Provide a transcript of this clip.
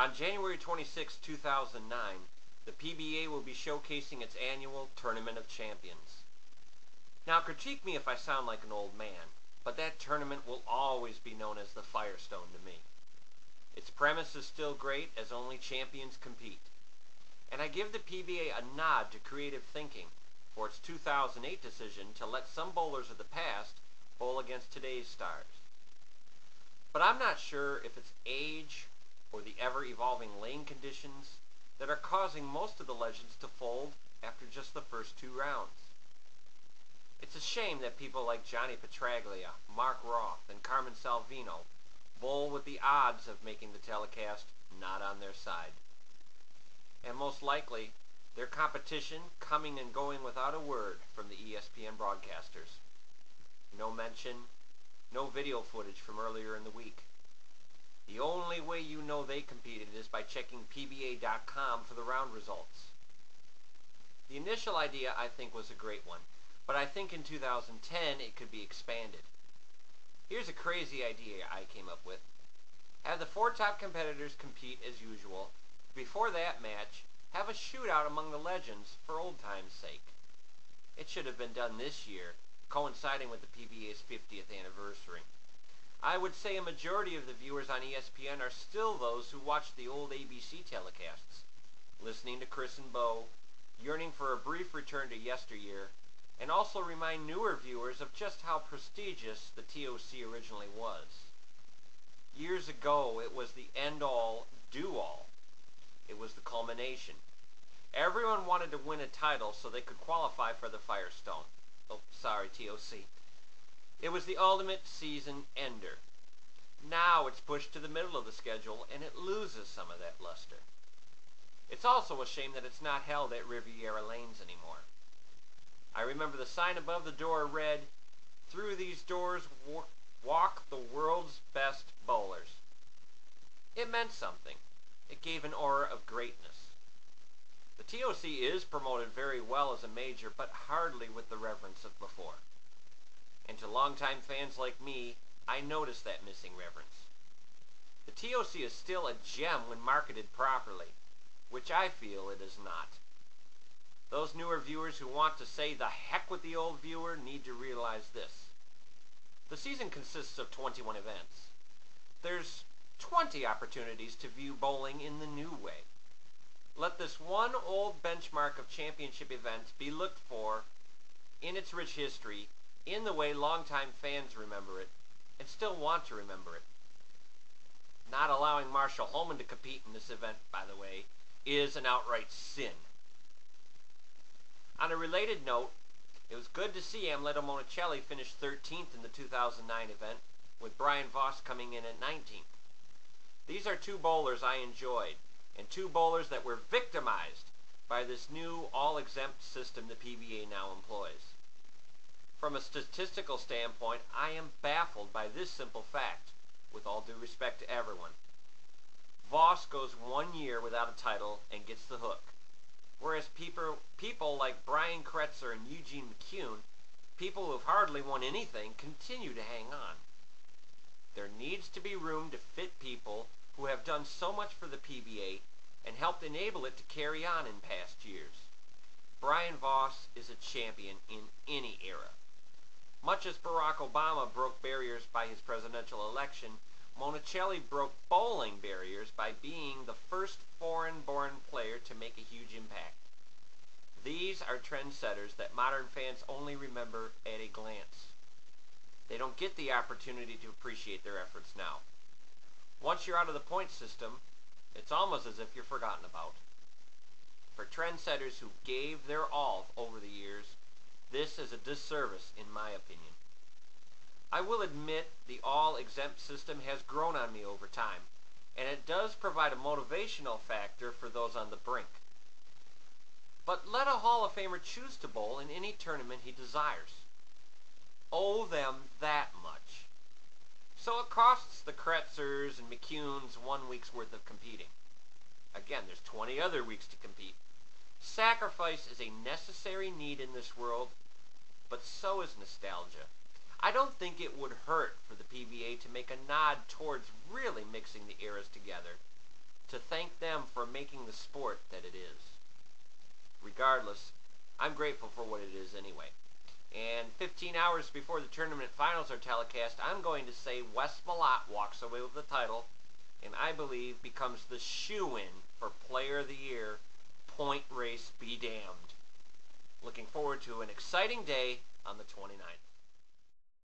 On January 26, 2009, the PBA will be showcasing its annual Tournament of Champions. Now, critique me if I sound like an old man, but that tournament will always be known as the Firestone to me. Its premise is still great, as only champions compete. And I give the PBA a nod to creative thinking for its 2008 decision to let some bowlers of the past bowl against today's stars. But I'm not sure if it's age or the ever-evolving lane conditions that are causing most of the legends to fold after just the first two rounds. It's a shame that people like Johnny Petraglia, Mark Roth, and Carmen Salvino bowl with the odds of making the telecast not on their side. And most likely, their competition coming and going without a word from the ESPN broadcasters. No mention, no video footage from earlier in the week. The only way you know they competed is by checking PBA.com for the round results. The initial idea, I think, was a great one, but I think in 2010 it could be expanded. Here's a crazy idea I came up with. Have the four top competitors compete as usual. Before that match, have a shootout among the legends for old time's sake. It should have been done this year, coinciding with the PBA's 50th anniversary. I would say a majority of the viewers on ESPN are still those who watched the old ABC telecasts, listening to Chris and Bo, yearning for a brief return to yesteryear, and also remind newer viewers of just how prestigious the TOC originally was. Years ago, it was the end-all, do-all. It was the culmination. Everyone wanted to win a title so they could qualify for the Firestone. Oh, sorry, TOC. It was the ultimate season ender. Now it's pushed to the middle of the schedule, and it loses some of that luster. It's also a shame that it's not held at Riviera Lanes anymore. I remember the sign above the door read, "Through these doors walk the world's best bowlers." It meant something. It gave an aura of greatness. The TOC is promoted very well as a major, but hardly with the reverence of before. And to longtime fans like me, I noticed that missing reverence. The TOC is still a gem when marketed properly, which I feel it is not. Those newer viewers who want to say the heck with the old viewer need to realize this. The season consists of 21 events. There's 20 opportunities to view bowling in the new way. Let this one old benchmark of championship events be looked for in its rich history, in the way longtime fans remember it, and still want to remember it. Not allowing Marshall Holman to compete in this event, by the way, is an outright sin. On a related note, it was good to see Amleto Monicelli finish 13th in the 2009 event, with Brian Voss coming in at 19th. These are two bowlers I enjoyed, and two bowlers that were victimized by this new all-exempt system the PBA now employs. From a statistical standpoint, I am baffled by this simple fact, with all due respect to everyone. Voss goes 1 year without a title and gets the hook, whereas people like Brian Kretzer and Eugene McCune, people who have hardly won anything, continue to hang on. There needs to be room to fit people who have done so much for the PBA and helped enable it to carry on in past years. Brian Voss is a champion in any era. Much as Barack Obama broke barriers by his presidential election, Monicelli broke bowling barriers by being the first foreign-born player to make a huge impact. These are trendsetters that modern fans only remember at a glance. They don't get the opportunity to appreciate their efforts now. Once you're out of the point system, it's almost as if you're forgotten about. For trendsetters who gave their all over the years, this is a disservice in my opinion. I will admit the all-exempt system has grown on me over time, and it does provide a motivational factor for those on the brink. But let a Hall of Famer choose to bowl in any tournament he desires. Owe them that much. So it costs the Kretzers and McCunes 1 week's worth of competing. Again, there's 20 other weeks to compete. Sacrifice is a necessary need in this world, but so is nostalgia. I don't think it would hurt for the PBA to make a nod towards really mixing the eras together. to thank them for making the sport that it is. Regardless, I'm grateful for what it is anyway. And 15 hours before the tournament finals are telecast, I'm going to say Wes Malott walks away with the title, and I believe becomes the shoo-in for Player of the Year. Point race be damned. Looking forward to an exciting day on the 29th.